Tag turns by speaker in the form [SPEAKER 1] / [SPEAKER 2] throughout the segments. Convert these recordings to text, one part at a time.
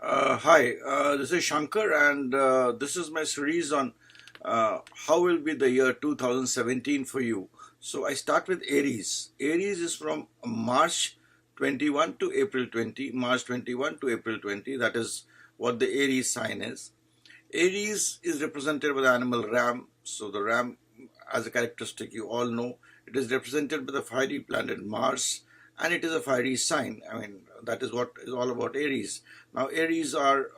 [SPEAKER 1] Hi, this is Shanker, and this is my series on how will be the year 2017 for you. So I start with Aries. Aries is from March 21 to April 20, March 21 to April 20. That is what the Aries sign is. Aries is represented by the animal ram. So the ram, as a characteristic, you all know, it is represented by the fiery planet Mars, and it is a fiery sign. I mean, that is what is all about Aries. Now, Aries are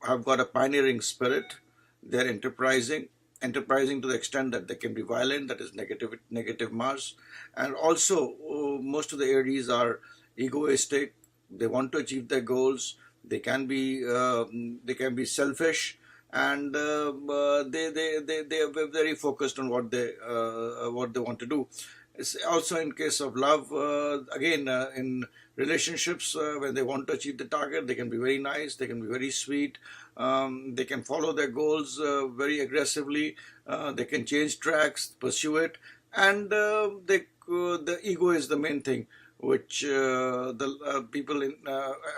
[SPEAKER 1] have got a pioneering spirit. They're enterprising to the extent that they can be violent. That is negative Mars, and also most of the Aries are egoistic. They want to achieve their goals. They can be selfish, and they are very focused on what they want to do. It's also in case of love, again, in relationships, when they want to achieve the target, they can be very nice, they can be very sweet, they can follow their goals very aggressively, they can change tracks, pursue it, and the ego is the main thing which the people in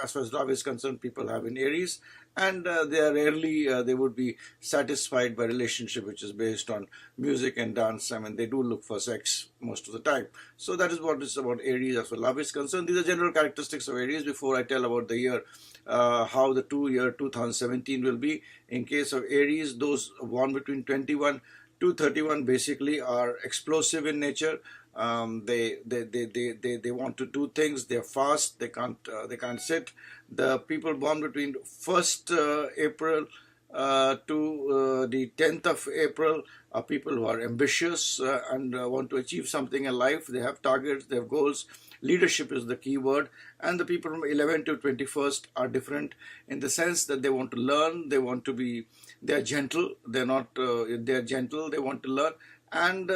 [SPEAKER 1] as far as love is concerned, people have in Aries, and they are rarely they would be satisfied by relationship which is based on music and dance. I mean, they do look for sex most of the time. So that is what is about Aries as far as love is concerned. These are general characteristics of Aries. Before I tell about the year, how the year 2017 will be. In case of Aries, those born between 21 to 31 basically are explosive in nature. They want to do things. They're fast. They can't sit. The people born between 1st April to the 10th of April are people who are ambitious and want to achieve something in life. They have targets, they have goals. Leadership is the key word. And the people from 11 to 21st are different in the sense that they want to learn, they're gentle, they're gentle, they want to learn, and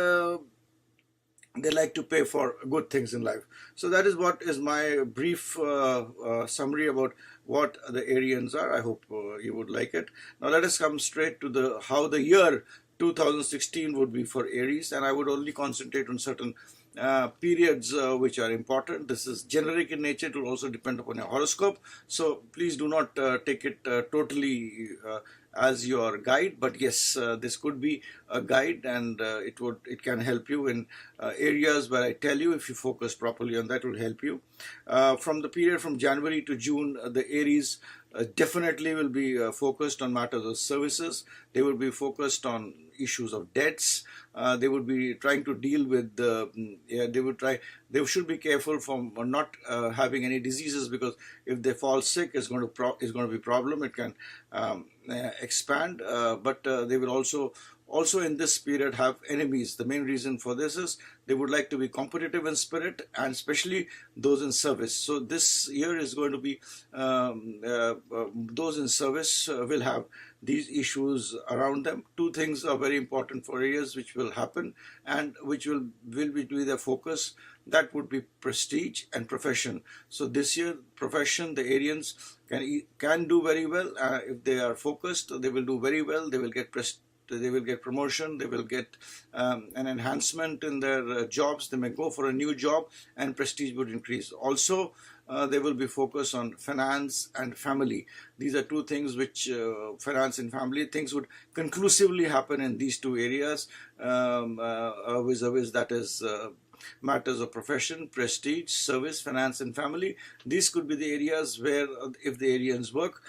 [SPEAKER 1] they like to pay for good things in life. So that is what is my brief summary about what the Arians are. I hope you would like it. Now let us come straight to the how the year 2016 would be for Aries, and I would only concentrate on certain periods which are important. This is generic in nature. It will also depend upon your horoscope. So please do not take it totally as your guide, but yes, this could be a guide, and it can help you in areas where I tell you. If you focus properly on that, it will help you. From the period from January to June, the Aries definitely will be focused on matters of services. They will be focused on issues of debts. They would be trying to deal with they should be careful from not having any diseases, because if they fall sick, it's going to be a problem. It can expand, but they will also in this period have enemies. The main reason for this is they would like to be competitive in spirit, and especially those in service. So this year is going to be those in service will have these issues around them. Two things are very important for Aries which will happen and which will be their focus. That would be prestige and profession. So this year, profession, the Arians can do very well. If they are focused, they will do very well. They will get promotion, they will get an enhancement in their jobs. They may go for a new job, and prestige would increase. Also, they will be focused on finance and family. These are two things which finance and family things would conclusively happen in these two areas, vis-a-vis, that is matters of profession, prestige, service, finance, and family. These could be the areas where, if the Arians work,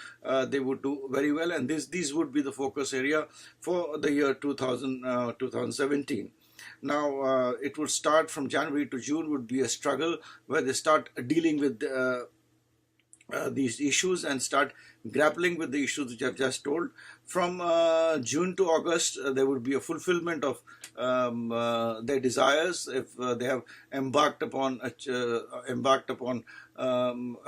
[SPEAKER 1] they would do very well, and these would be the focus area for the year 2017. Now, it would start from January to June, would be a struggle where they start dealing with these issues and start grappling with the issues which I've just told. From June to August, there would be a fulfillment of their desires. If they have embarked upon a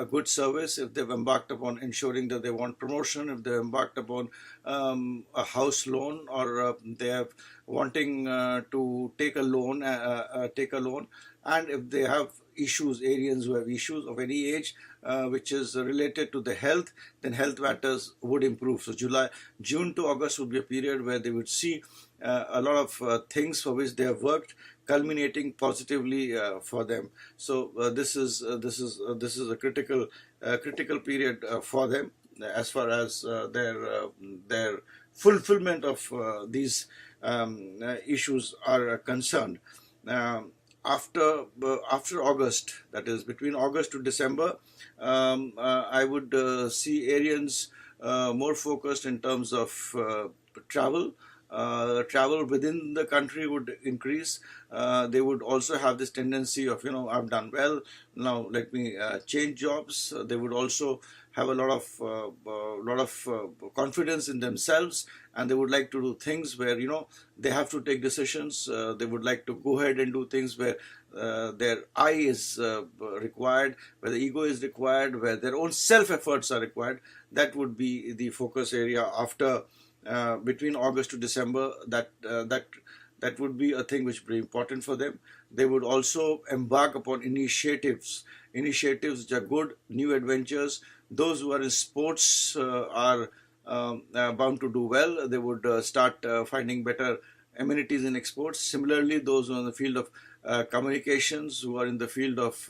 [SPEAKER 1] good service, if they've embarked upon ensuring that they want promotion, if they've embarked upon a house loan, or they have wanting to take a loan, and if they have issues, Arians who have issues of any age which is related to the health, then health matters would improve. So June to August would be a period where they would see a lot of things for which they have worked culminating positively for them. So this is a critical period for them. as far as their fulfillment of these issues are concerned. After August, that is between August to December, I would see Arians more focused in terms of travel. Travel within the country would increase. They would also have this tendency of, I've done well, now let me change jobs. They would also have a lot of confidence in themselves, and they would like to do things where they have to take decisions. They would like to go ahead and do things where their eye is required, where the ego is required, where their own self efforts are required. That would be the focus area after between August to December. That would be a thing which would be important for them. They would also embark upon initiatives which are good, new adventures. Those who are in sports are bound to do well. They would start finding better amenities in exports. Similarly, those who are in the field of communications, who are in the field of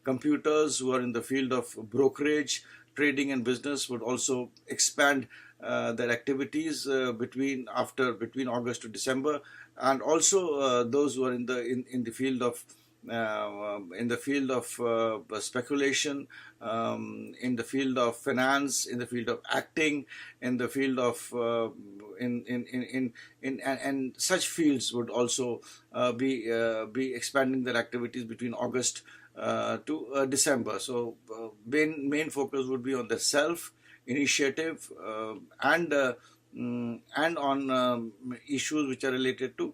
[SPEAKER 1] computers, who are in the field of brokerage, trading and business would also expand their activities between August to December. And also those who are in the field of speculation, in the field of finance, in the field of acting, in the field of and such fields would also be expanding their activities between August to December. So main focus would be on the self initiative, and on issues which are related to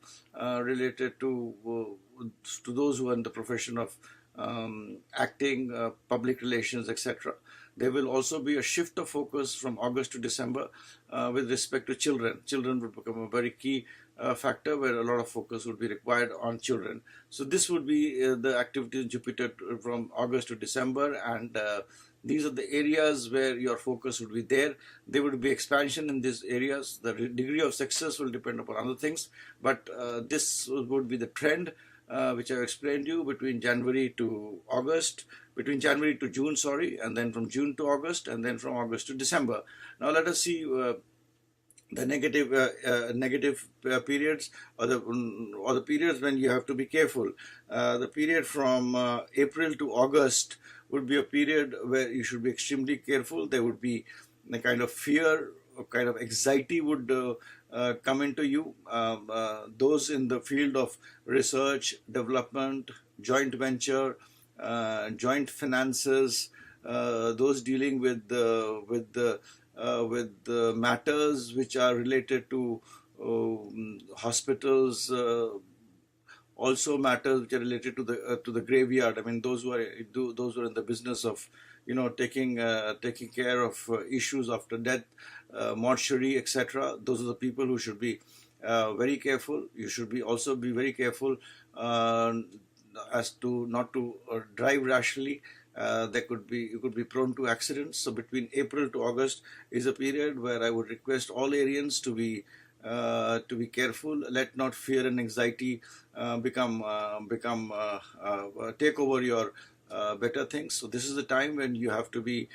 [SPEAKER 1] those who are in the profession of acting, public relations, etc. There will also be a shift of focus from August to December with respect to children. Children will become a very key factor where a lot of focus would be required on children. So this would be the activity in Jupiter from August to December, and these are the areas where your focus would be there. There would be expansion in these areas. The degree of success will depend upon other things, but this would be the trend which I've explained to you between January to June, sorry, and then from June to August, and then from August to December. Now let us see the negative periods, or the periods when you have to be careful. The period from April to August would be a period where you should be extremely careful. There would be a kind of fear, a kind of anxiety would come into you. Those in the field of research, development, joint venture, joint finances, those dealing with the matters which are related to hospitals, also matters which are related to the graveyard. I mean, those who are in the business of taking care of issues after death, mortuary, etc. Those are the people who should be very careful. You should also be very careful as to not to drive rashly. You could be prone to accidents. So between April to August is a period where I would request all Arians to be careful. Let not fear and anxiety take over your better things. So this is the time when you have to be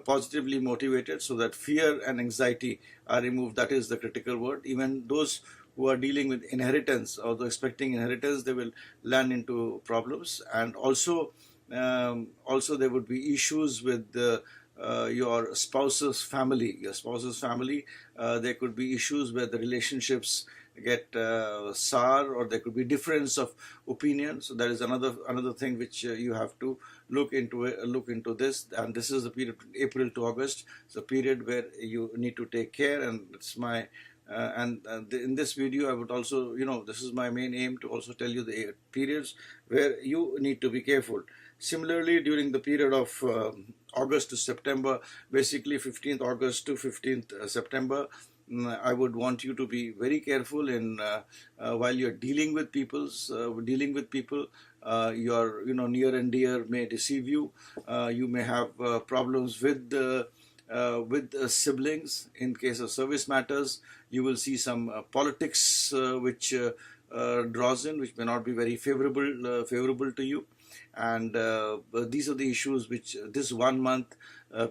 [SPEAKER 1] positively motivated, so that fear and anxiety are removed. That is the critical word. Even those who are dealing with inheritance or expecting inheritance, they will land into problems. And also there would be issues with your spouse's family. There could be issues where the relationships get sour, or there could be difference of opinion. So that is another thing which you have to look into this. And this is the period April to August. It's a period where you need to take care, and it's my in this video I would also, this is my main aim, to also tell you the periods where you need to be careful. Similarly, during the period of August to September, basically 15th August to 15th September, I would want you to be very careful in while you're dealing with people. Your near and dear may deceive you. You may have problems with siblings. In case of service matters, you will see some politics which draws in, which may not be very favorable to you. And these are the issues which this 1 month,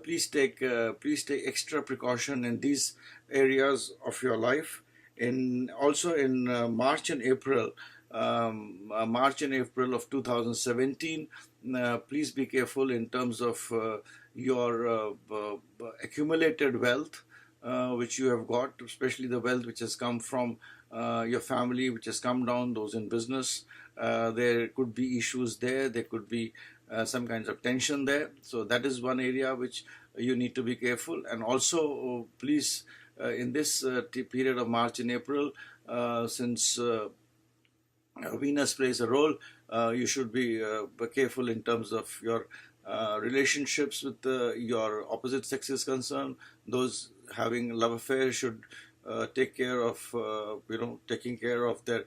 [SPEAKER 1] please take extra precaution in these areas of your life. In also in March and April, March and April of 2017, please be careful in terms of your accumulated wealth which you have got, especially the wealth which has come from your family, which has come down, those in business. There could be issues there. There could be some kinds of tension there. So that is one area which you need to be careful. And also, please, in this period of March and April, since Venus plays a role, you should be careful in terms of your relationships with your opposite sex is concerned. Those having love affairs should take care of, taking care of their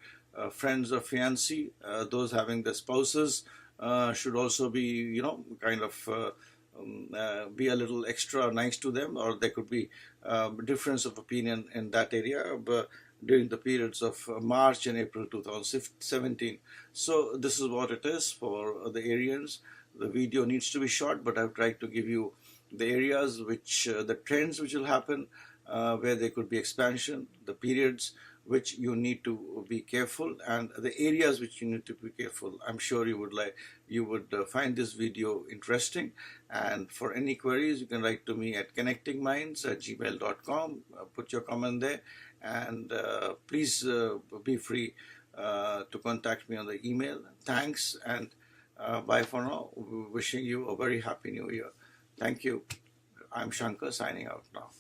[SPEAKER 1] friends or fiancé. Those having their spouses should also be, kind of be a little extra nice to them, or there could be difference of opinion in that area. But during the periods of March and April 2017. So this is what it is for the Arians. The video needs to be short, but I've tried to give you the areas which, the trends which will happen, where there could be expansion, the periods which you need to be careful, and the areas which you need to be careful. I'm sure you would find this video interesting. And for any queries, you can write to me at connectingminds@gmail.com. Put your comment there, and please be free to contact me on the email. Thanks, and bye for now. Wishing you a very happy new year. Thank you. I'm Shanker, signing out now.